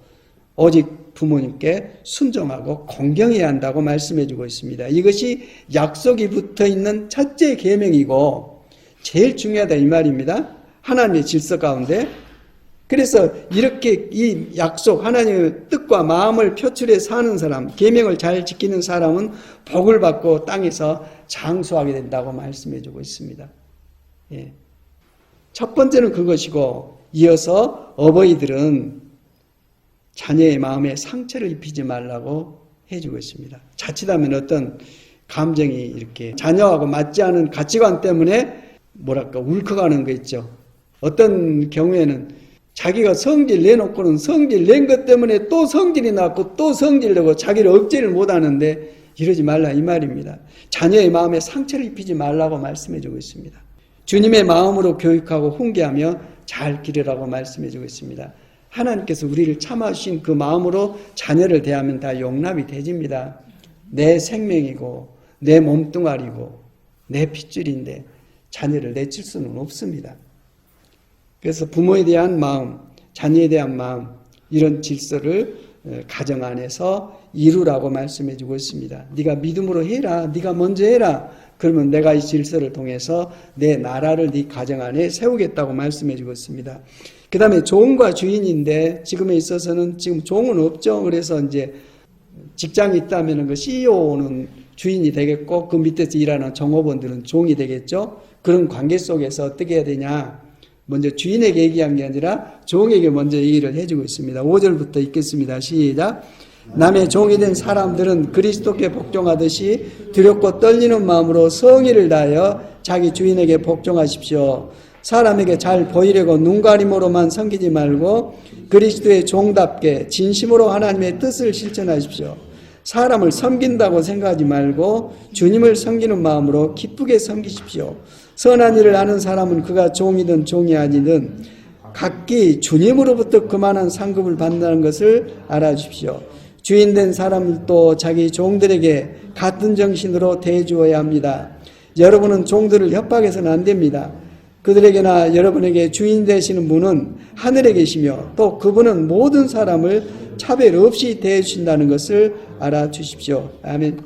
S1: 오직 부모님께 순종하고 공경해야 한다고 말씀해주고 있습니다. 이것이 약속이 붙어있는 첫째 계명이고 제일 중요하다 이 말입니다. 하나님의 질서 가운데. 그래서 이렇게 이 약속, 하나님의 뜻과 마음을 표출해 사는 사람, 계명을 잘 지키는 사람은 복을 받고 땅에서 장수하게 된다고 말씀해주고 있습니다. 예. 첫 번째는 그것이고, 이어서 어버이들은 자녀의 마음에 상처를 입히지 말라고 해주고 있습니다. 자칫하면 어떤 감정이 이렇게 자녀하고 맞지 않은 가치관 때문에 울컥하는 거 있죠. 어떤 경우에는 자기가 성질 내놓고는 성질 낸 것 때문에 또 성질이 났고 또 성질 내고 자기를 억제를 못하는데 이러지 말라 이 말입니다. 자녀의 마음에 상처를 입히지 말라고 말씀해주고 있습니다. 주님의 마음으로 교육하고 훈계하며 잘 기르라고 말씀해주고 있습니다. 하나님께서 우리를 참아주신 그 마음으로 자녀를 대하면 다 용납이 되집니다. 내 생명이고 내 몸뚱아리고 내 핏줄인데 자녀를 내칠 수는 없습니다. 그래서 부모에 대한 마음, 자녀에 대한 마음, 이런 질서를 가정 안에서 이루라고 말씀해주고 있습니다. 네가 믿음으로 해라. 네가 먼저 해라. 그러면 내가 이 질서를 통해서 내 나라를 네 가정 안에 세우겠다고 말씀해주고 있습니다. 그 다음에 종과 주인인데 지금에 있어서는 지금 종은 없죠. 그래서 이제 직장이 있다면 그 CEO는 주인이 되겠고 그 밑에서 일하는 종업원들은 종이 되겠죠. 그런 관계 속에서 어떻게 해야 되냐. 먼저 주인에게 얘기한 게 아니라 종에게 먼저 얘기를 해주고 있습니다. 5절부터 읽겠습니다. 시작. 남의 종이 된 사람들은 그리스도께 복종하듯이 두렵고 떨리는 마음으로 성의를 다하여 자기 주인에게 복종하십시오. 사람에게 잘 보이려고 눈가림으로만 섬기지 말고 그리스도의 종답게 진심으로 하나님의 뜻을 실천하십시오. 사람을 섬긴다고 생각하지 말고 주님을 섬기는 마음으로 기쁘게 섬기십시오. 선한 일을 하는 사람은 그가 종이든 종이 아니든 각기 주님으로부터 그만한 상급을 받는다는 것을 알아주십시오. 주인된 사람들도 자기 종들에게 같은 정신으로 대해주어야 합니다. 여러분은 종들을 협박해서는 안 됩니다. 그들에게나 여러분에게 주인 되시는 분은 하늘에 계시며 또 그분은 모든 사람을 차별 없이 대해주신다는 것을 알아주십시오. 아멘.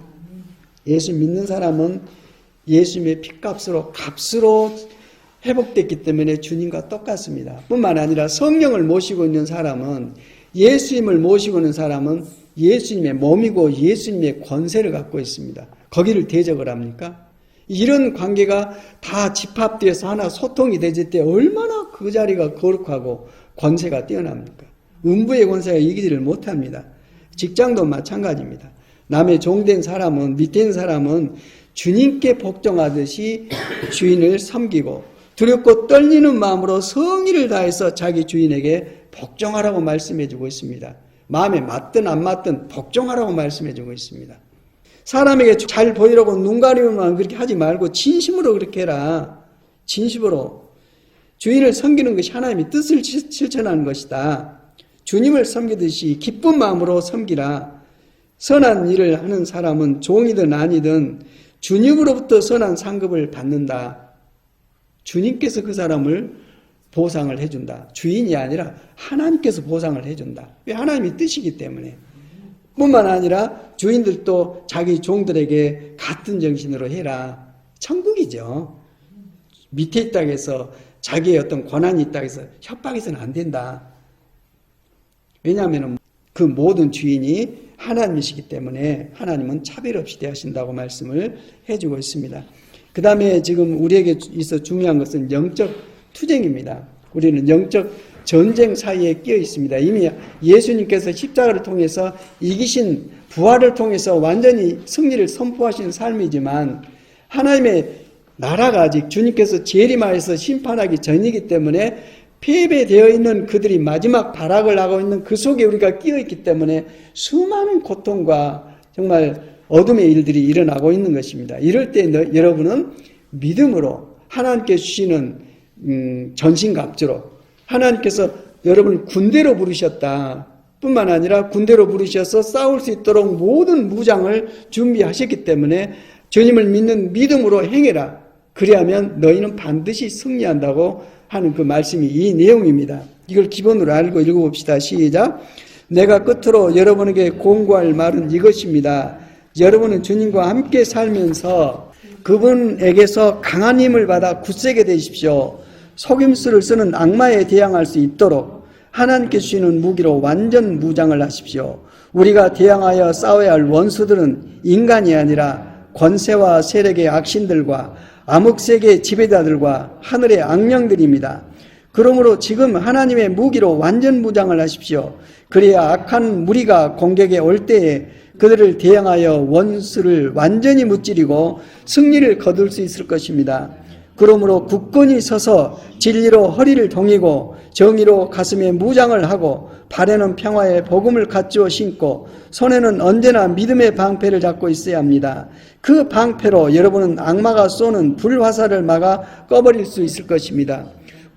S1: 예수 믿는 사람은 예수님의 핏값으로 값으로 회복됐기 때문에 주님과 똑같습니다. 뿐만 아니라 성령을 모시고 있는 사람은 예수님을 모시고 있는 사람은 예수님의 몸이고 예수님의 권세를 갖고 있습니다. 거기를 대적을 합니까? 이런 관계가 다 집합되어서 하나 소통이 되질 때 얼마나 그 자리가 거룩하고 권세가 뛰어납니까? 음부의 권세가 이기지를 못합니다. 직장도 마찬가지입니다. 남의 종된 사람은, 밑에 있는 사람은 주님께 복종하듯이 주인을 섬기고 두렵고 떨리는 마음으로 성의를 다해서 자기 주인에게 복종하라고 말씀해주고 있습니다. 마음에 맞든 안 맞든 복종하라고 말씀해주고 있습니다. 사람에게 잘 보이려고 눈 가리면 그렇게 하지 말고 진심으로 그렇게 해라. 진심으로. 주인을 섬기는 것이 하나님의 뜻을 실천하는 것이다. 주님을 섬기듯이 기쁜 마음으로 섬기라. 선한 일을 하는 사람은 종이든 아니든 주님으로부터 선한 상급을 받는다. 주님께서 그 사람을 보상을 해준다. 주인이 아니라 하나님께서 보상을 해준다. 왜? 하나님의 뜻이기 때문에. 뿐만 아니라 주인들도 자기 종들에게 같은 정신으로 해라. 천국이죠. 밑에 있다고 해서 자기의 어떤 권한이 있다고 해서 협박해서는 안 된다. 왜냐하면 그 모든 주인이 하나님이시기 때문에 하나님은 차별 없이 대하신다고 말씀을 해주고 있습니다. 그 다음에 지금 우리에게 있어 중요한 것은 영적 투쟁입니다. 우리는 영적 전쟁 사이에 끼어 있습니다. 이미 예수님께서 십자가를 통해서 이기신 부활을 통해서 완전히 승리를 선포하신 삶이지만 하나님의 나라가 아직 주님께서 재림하여서 심판하기 전이기 때문에 패배되어 있는 그들이 마지막 발악을 하고 있는 그 속에 우리가 끼어 있기 때문에 수많은 고통과 정말 어둠의 일들이 일어나고 있는 것입니다. 이럴 때 여러분은 믿음으로 하나님께 주시는 전신갑주로 하나님께서 여러분을 군대로 부르셨다. 뿐만 아니라 군대로 부르셔서 싸울 수 있도록 모든 무장을 준비하셨기 때문에 주님을 믿는 믿음으로 행해라. 그리하면 너희는 반드시 승리한다고 하는 그 말씀이 이 내용입니다. 이걸 기본으로 알고 읽어봅시다. 시작. 내가 끝으로 여러분에게 공고할 말은 이것입니다. 여러분은 주님과 함께 살면서 그분에게서 강한 힘을 받아 굳세게 되십시오. 속임수를 쓰는 악마에 대항할 수 있도록 하나님께 주시는 무기로 완전 무장을 하십시오. 우리가 대항하여 싸워야 할 원수들은 인간이 아니라 권세와 세력의 악신들과 암흑세계의 지배자들과 하늘의 악령들입니다. 그러므로 지금 하나님의 무기로 완전 무장을 하십시오. 그래야 악한 무리가 공격에 올 때에 그들을 대항하여 원수를 완전히 무찌르고 승리를 거둘 수 있을 것입니다. 그러므로 굳건히 서서 진리로 허리를 동이고 정의로 가슴에 무장을 하고 발에는 평화의 복음을 갖추어 신고 손에는 언제나 믿음의 방패를 잡고 있어야 합니다. 그 방패로 여러분은 악마가 쏘는 불화살을 막아 꺼버릴 수 있을 것입니다.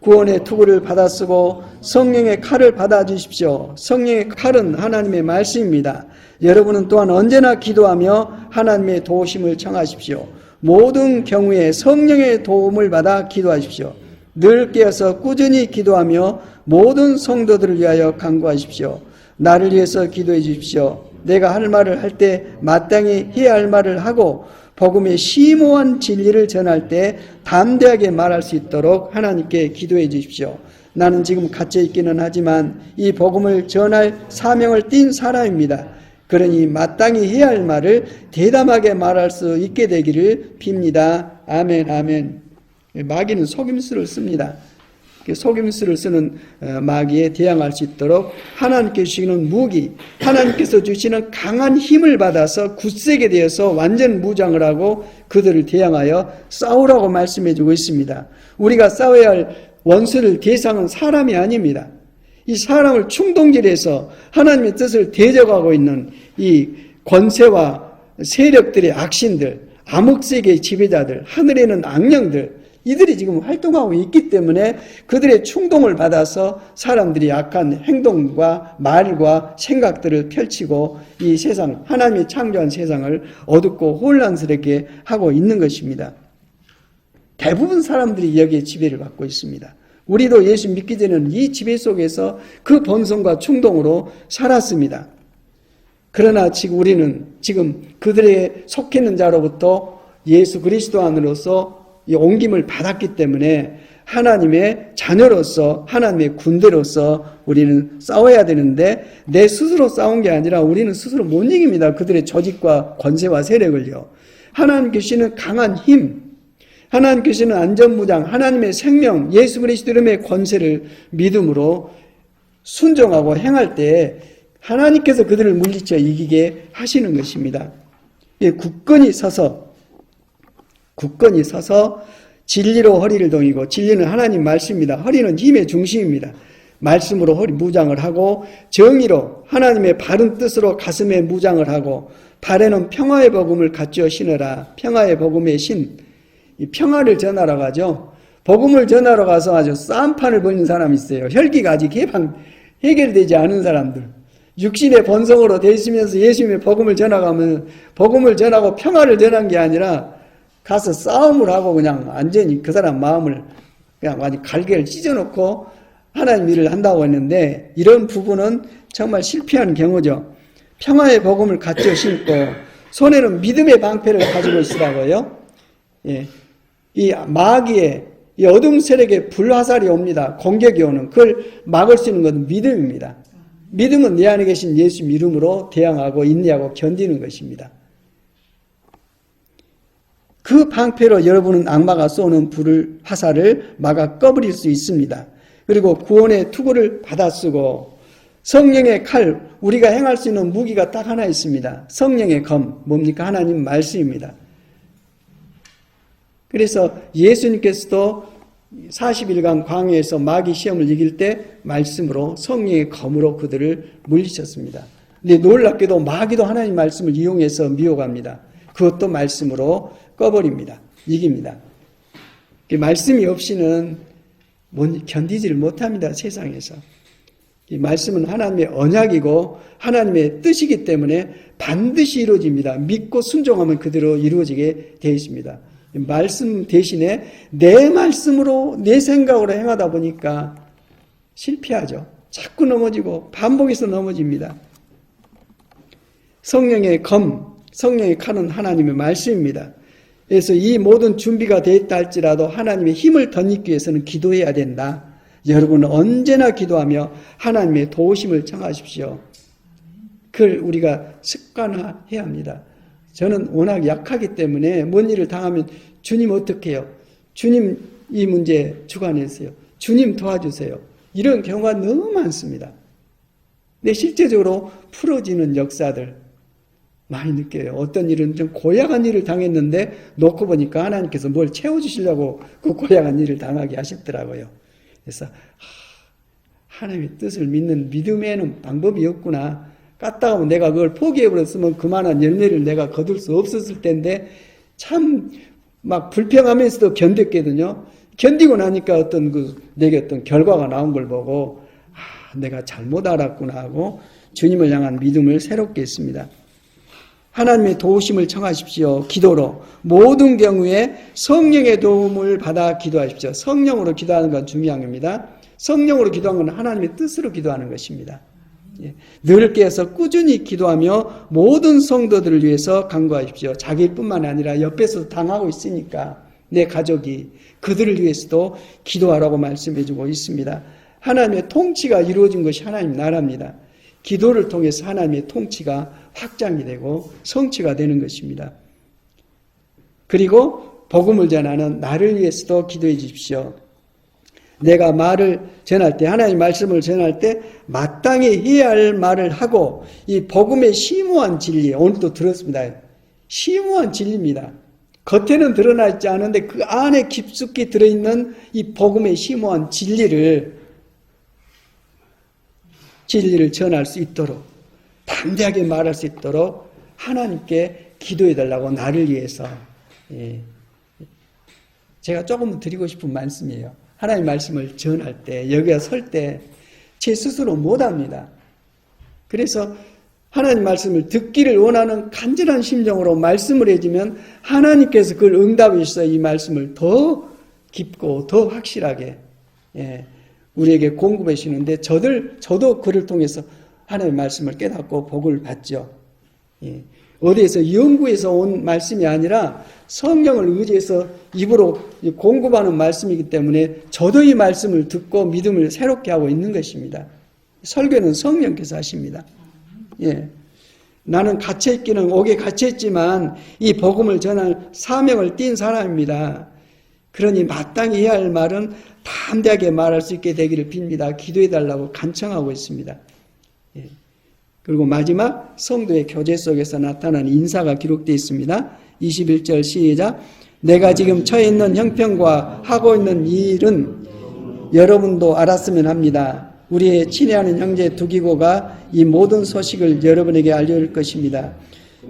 S1: 구원의 투구를 받아 쓰고 성령의 칼을 받아 주십시오. 성령의 칼은 하나님의 말씀입니다. 여러분은 또한 언제나 기도하며 하나님의 도우심을 청하십시오. 모든 경우에 성령의 도움을 받아 기도하십시오. 늘 깨어서 꾸준히 기도하며 모든 성도들을 위하여 간구하십시오. 나를 위해서 기도해 주십시오. 내가 할 말을 할 때 마땅히 해야 할 말을 하고 복음의 심오한 진리를 전할 때 담대하게 말할 수 있도록 하나님께 기도해 주십시오. 나는 지금 갇혀 있기는 하지만 이 복음을 전할 사명을 띈 사람입니다. 그러니 마땅히 해야 할 말을 대담하게 말할 수 있게 되기를 빕니다. 아멘, 아멘. 마귀는 속임수를 씁니다. 속임수를 쓰는 마귀에 대항할 수 있도록 하나님께서 주시는 무기, 하나님께서 주시는 강한 힘을 받아서 굳세게 되어서 완전 무장을 하고 그들을 대항하여 싸우라고 말씀해 주고 있습니다. 우리가 싸워야 할 원수를 대상은 사람이 아닙니다. 이 사람을 충동질해서 하나님의 뜻을 대적하고 있는 이 권세와 세력들의 악신들, 암흑세계의 지배자들, 하늘에는 악령들, 이들이 지금 활동하고 있기 때문에 그들의 충동을 받아서 사람들이 악한 행동과 말과 생각들을 펼치고 이 세상, 하나님이 창조한 세상을 어둡고 혼란스럽게 하고 있는 것입니다. 대부분 사람들이 여기에 지배를 받고 있습니다. 우리도 예수 믿기 전에는 이 지배 속에서 그 본성과 충동으로 살았습니다. 그러나 지금 우리는 지금 그들에 속해 있는 자로부터 예수 그리스도 안으로서 이 옮김을 받았기 때문에 하나님의 자녀로서 하나님의 군대로서 우리는 싸워야 되는데 내 스스로 싸운 게 아니라 우리는 스스로 못 이깁니다. 그들의 조직과 권세와 세력을요. 하나님께서 주시는 강한 힘, 하나님께서 주시는 안전무장, 하나님의 생명, 예수 그리스도 이름의 권세를 믿음으로 순종하고 행할 때 하나님께서 그들을 물리쳐 이기게 하시는 것입니다. 굳건히 서서 진리로 허리를 동이고, 진리는 하나님 말씀입니다. 허리는 힘의 중심입니다. 말씀으로 허리 무장을 하고, 정의로 하나님의 바른 뜻으로 가슴에 무장을 하고, 발에는 평화의 복음을 갖추어 신으라. 평화의 복음의 신, 이 평화를 전하러 가죠. 복음을 전하러 가서 아주 싸움판을 벌인 사람이 있어요. 혈기가 아직 해결되지 않은 사람들. 육신의 본성으로 되어 있으면서 예수님의 복음을 전하가면 복음을 전하고 평화를 전한 게 아니라 가서 싸움을 하고 그냥 완전히 그 사람 마음을 그냥 완전히 갈개를 찢어놓고 하나님 일을 한다고 했는데 이런 부분은 정말 실패한 경우죠. 평화의 복음을 갖춰 신고 손에는 믿음의 방패를 가지고 있으라고요. 예. 이 마귀의 이 어둠 세력의 불화살이 옵니다. 공격이 오는 그걸 막을 수 있는 것은 믿음입니다. 믿음은 내 안에 계신 예수 이름으로 대항하고 인내하고 견디는 것입니다. 그 방패로 여러분은 악마가 쏘는 불을 화살을 막아 꺼버릴 수 있습니다. 그리고 구원의 투구를 받아 쓰고 성령의 칼, 우리가 행할 수 있는 무기가 딱 하나 있습니다. 성령의 검, 뭡니까? 하나님 말씀입니다. 그래서 예수님께서도 40일간 광야에서 마귀 시험을 이길 때 말씀으로 성령의 검으로 그들을 물리쳤습니다. 근데 놀랍게도 마귀도 하나님 말씀을 이용해서 미혹합니다. 그것도 말씀으로 꺼버립니다. 이깁니다. 말씀이 없이는 견디지를 못합니다. 세상에서. 이 말씀은 하나님의 언약이고 하나님의 뜻이기 때문에 반드시 이루어집니다. 믿고 순종하면 그대로 이루어지게 되어 있습니다. 말씀 대신에 내 말씀으로 내 생각으로 행하다 보니까 실패하죠. 자꾸 넘어지고 반복해서 넘어집니다. 성령의 검, 성령의 칼은 하나님의 말씀입니다. 그래서 이 모든 준비가 되어 있다 할지라도 하나님의 힘을 덧입기 위해서는 기도해야 된다. 여러분은 언제나 기도하며 하나님의 도우심을 청하십시오. 그걸 우리가 습관화해야 합니다. 저는 워낙 약하기 때문에 뭔 일을 당하면 주님 어떻게 해요? 주님 이 문제 주관해주세요. 주님 도와주세요. 이런 경우가 너무 많습니다. 근데 실제적으로 풀어지는 역사들 많이 느껴요. 어떤 일은 좀 고약한 일을 당했는데 놓고 보니까 하나님께서 뭘 채워주시려고 그 고약한 일을 당하게 하셨더라고요. 그래서 하나님의 뜻을 믿는 믿음에는 방법이 없구나. 깠다가 내가 그걸 포기해버렸으면 그만한 열매를 내가 거둘 수 없었을 텐데 참 막 불평하면서도 견뎠거든요. 견디고 나니까 내게 어떤 결과가 나온 걸 보고 내가 잘못 알았구나 하고 주님을 향한 믿음을 새롭게 했습니다. 하나님의 도우심을 청하십시오. 기도로 모든 경우에 성령의 도움을 받아 기도하십시오. 성령으로 기도하는 건 중요한 겁니다. 성령으로 기도하는 건 하나님의 뜻으로 기도하는 것입니다. 늘 깨어서 꾸준히 기도하며 모든 성도들을 위해서 간구하십시오. 자기뿐만 아니라 옆에서 당하고 있으니까 내 가족이 그들을 위해서도 기도하라고 말씀해주고 있습니다. 하나님의 통치가 이루어진 것이 하나님 나라입니다. 기도를 통해서 하나님의 통치가 확장이 되고 성취가 되는 것입니다. 그리고 복음을 전하는 나를 위해서도 기도해 주십시오. 내가 말을 전할 때, 하나님의 말씀을 전할 때 마땅히 해야 할 말을 하고, 이 복음의 심오한 진리, 오늘도 들었습니다. 심오한 진리입니다. 겉에는 드러나 있지 않은데 그 안에 깊숙이 들어있는 이 복음의 심오한 진리를 전할 수 있도록, 담대하게 말할 수 있도록 하나님께 기도해 달라고, 나를 위해서. 제가 조금 드리고 싶은 말씀이에요. 하나님의 말씀을 전할 때, 여기에 설 때 제 스스로 못합니다. 그래서 하나님 말씀을 듣기를 원하는 간절한 심정으로 말씀을 해주면 하나님께서 그걸 응답해 주셔서 이 말씀을 더 깊고 더 확실하게 우리에게 공급해 주시는데, 저도 그를 통해서 하나님의 말씀을 깨닫고 복을 받죠. 어디에서 연구해서 온 말씀이 아니라 성경을 의지해서 입으로 공급하는 말씀이기 때문에 저도 이 말씀을 듣고 믿음을 새롭게 하고 있는 것입니다. 설교는 성령께서 하십니다. 나는 갇혀있기는 옥에 갇혀있지만 이 복음을 전할 사명을 띈 사람입니다. 그러니 마땅히 해야 할 말은 담대하게 말할 수 있게 되기를 빕니다. 기도해달라고 간청하고 있습니다. 그리고 마지막 성도의 교제 속에서 나타난 인사가 기록되어 있습니다. 21절 시작. 내가 지금 처해 있는 형편과 하고 있는 일은 여러분도 알았으면 합니다. 우리의 친애하는 형제 두기고가 이 모든 소식을 여러분에게 알려줄 것입니다.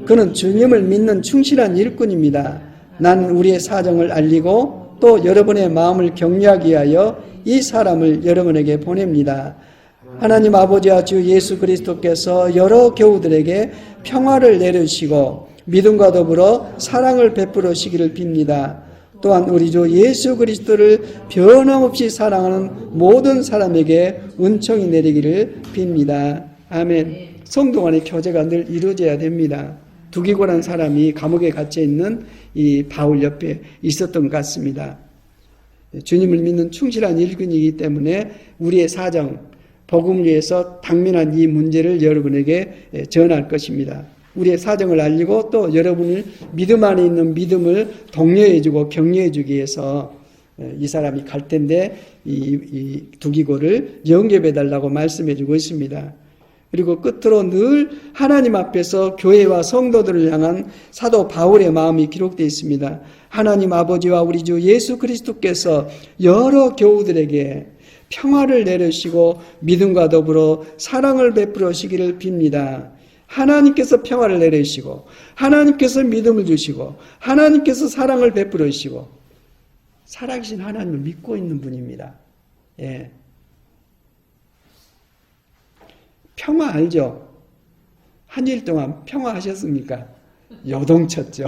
S1: 그는 주님을 믿는 충실한 일꾼입니다. 난 우리의 사정을 알리고 또 여러분의 마음을 격려하기 위하여 이 사람을 여러분에게 보냅니다. 하나님 아버지와 주 예수 그리스도께서 여러 교우들에게 평화를 내려주시고 믿음과 더불어 사랑을 베풀으시기를 빕니다. 또한 우리 주 예수 그리스도를 변함없이 사랑하는 모든 사람에게 은총이 내리기를 빕니다. 아멘. 성도 간의 교제가 늘 이루어져야 됩니다. 두기고라는 사람이 감옥에 갇혀 있는 이 바울 옆에 있었던 것 같습니다. 주님을 믿는 충실한 일꾼이기 때문에 우리의 사정, 복음을 위해서 당면한 이 문제를 여러분에게 전할 것입니다. 우리의 사정을 알리고 또 여러분을 믿음 안에 있는 믿음을 독려해주고 격려해주기 위해서 이 사람이 갈 텐데 이 두기고를 영접해달라고 말씀해주고 있습니다. 그리고 끝으로 늘 하나님 앞에서 교회와 성도들을 향한 사도 바울의 마음이 기록되어 있습니다. 하나님 아버지와 우리 주 예수 그리스도께서 여러 교우들에게 평화를 내려주시고 믿음과 더불어 사랑을 베풀어 주시기를 빕니다. 하나님께서 평화를 내려주시고 하나님께서 믿음을 주시고 하나님께서 사랑을 베풀어 주시고 살아계신 하나님을 믿고 있는 분입니다. 평화 알죠? 한 일 동안 평화하셨습니까? 요동쳤죠.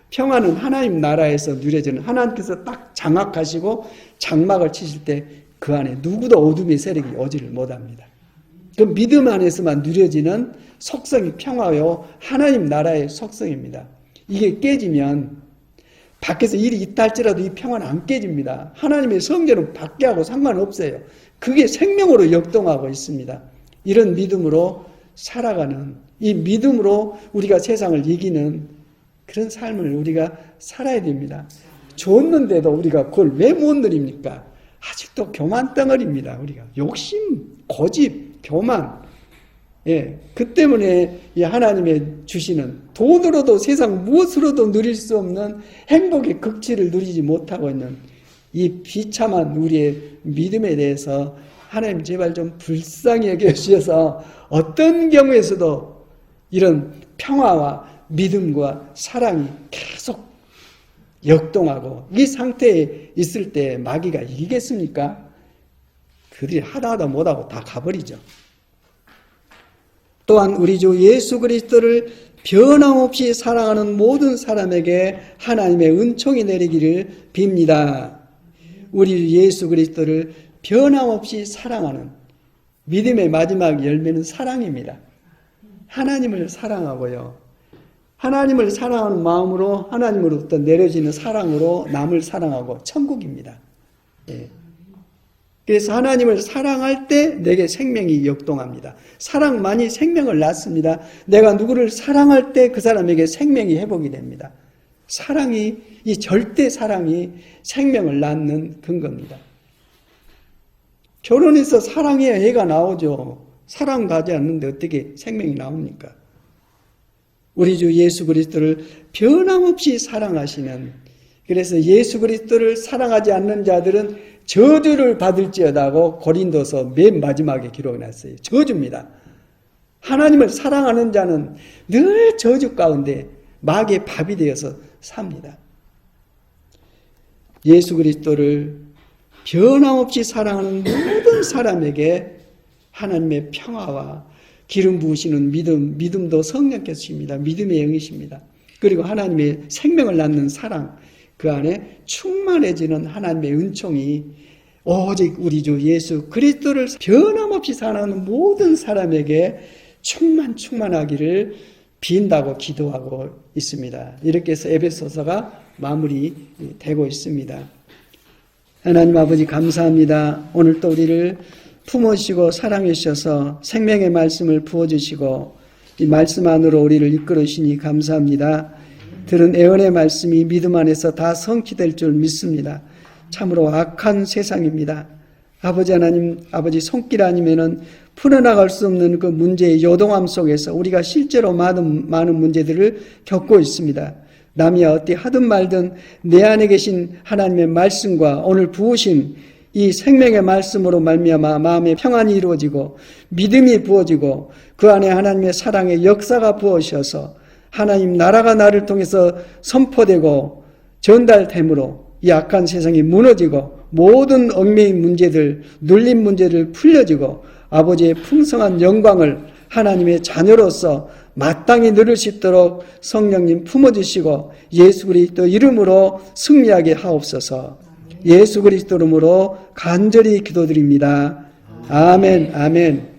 S1: 평화는 하나님 나라에서 누려지는, 하나님께서 딱 장악하시고 장막을 치실 때 그 안에 누구도 어둠의 세력이 오지를 못합니다. 그 믿음 안에서만 누려지는 속성이 평화요, 하나님 나라의 속성입니다. 이게 깨지면 밖에서 일이 있다 할지라도 이 평화는 안 깨집니다. 하나님의 성전은 밖에 하고 상관없어요. 그게 생명으로 역동하고 있습니다. 이런 믿음으로 살아가는, 이 믿음으로 우리가 세상을 이기는 그런 삶을 우리가 살아야 됩니다. 줬는데도 우리가 그걸 왜 못 누립니까? 아직도 교만 덩어리입니다. 우리가 욕심, 고집, 교만. 그 때문에 이 하나님의 주시는 돈으로도 세상 무엇으로도 누릴 수 없는 행복의 극치를 누리지 못하고 있는 이 비참한 우리의 믿음에 대해서 하나님 제발 좀 불쌍히 여겨주셔서 어떤 경우에서도 이런 평화와 믿음과 사랑이 계속 역동하고 이 상태에 있을 때 마귀가 이기겠습니까? 그들이 하다 못하고 다 가버리죠. 또한 우리 주 예수 그리스도를 변함없이 사랑하는 모든 사람에게 하나님의 은총이 내리기를 빕니다. 우리 주 예수 그리스도를 변함없이 사랑하는 믿음의 마지막 열매는 사랑입니다. 하나님을 사랑하고요. 하나님을 사랑하는 마음으로 하나님으로부터 내려지는 사랑으로 남을 사랑하고 천국입니다. 그래서 하나님을 사랑할 때 내게 생명이 역동합니다. 사랑만이 생명을 낳습니다. 내가 누구를 사랑할 때 그 사람에게 생명이 회복이 됩니다. 사랑이, 이 절대 사랑이 생명을 낳는 근거입니다. 결혼해서 사랑해야 애가 나오죠. 사랑도 하지 않는데 어떻게 생명이 나옵니까? 우리 주 예수 그리스도를 변함없이 사랑하시는, 그래서 예수 그리스도를 사랑하지 않는 자들은 저주를 받을지어다고 고린도서 맨 마지막에 기록해놨어요. 저주입니다. 하나님을 사랑하는 자는 늘 저주 가운데 마귀의 밥이 되어서 삽니다. 예수 그리스도를 변함없이 사랑하는 모든 사람에게 하나님의 평화와 기름 부으시는 믿음도 성령께서 주십니다. 믿음의 영이십니다. 그리고 하나님의 생명을 낳는 사랑, 그 안에 충만해지는 하나님의 은총이 오직 우리 주 예수 그리스도를 변함없이 사랑하는 모든 사람에게 충만하기를 빈다고 기도하고 있습니다. 이렇게 해서 에베소서가 마무리되고 있습니다. 하나님 아버지 감사합니다. 오늘 또 우리를 품으시고 사랑해 주셔서 생명의 말씀을 부어주시고 이 말씀 안으로 우리를 이끌으시니 감사합니다. 들은 애언의 말씀이 믿음 안에서 다 성취될 줄 믿습니다. 참으로 악한 세상입니다. 아버지 하나님, 아버지 손길 아니면은 풀어나갈 수 없는 그 문제의 요동함 속에서 우리가 실제로 많은 문제들을 겪고 있습니다. 남이 어떻게 하든 말든 내 안에 계신 하나님의 말씀과 오늘 부으신 이 생명의 말씀으로 말미암아 마음의 평안이 이루어지고 믿음이 부어지고 그 안에 하나님의 사랑의 역사가 부어셔서 하나님 나라가 나를 통해서 선포되고 전달됨으로 이 악한 세상이 무너지고 모든 얽매인 문제들, 눌린 문제들 풀려지고 아버지의 풍성한 영광을 하나님의 자녀로서 마땅히 누릴 수 있도록 성령님 품어주시고 예수 그리스도 이름으로 승리하게 하옵소서. 예수 그리스도 이름으로 간절히 기도드립니다. 아멘, 아멘.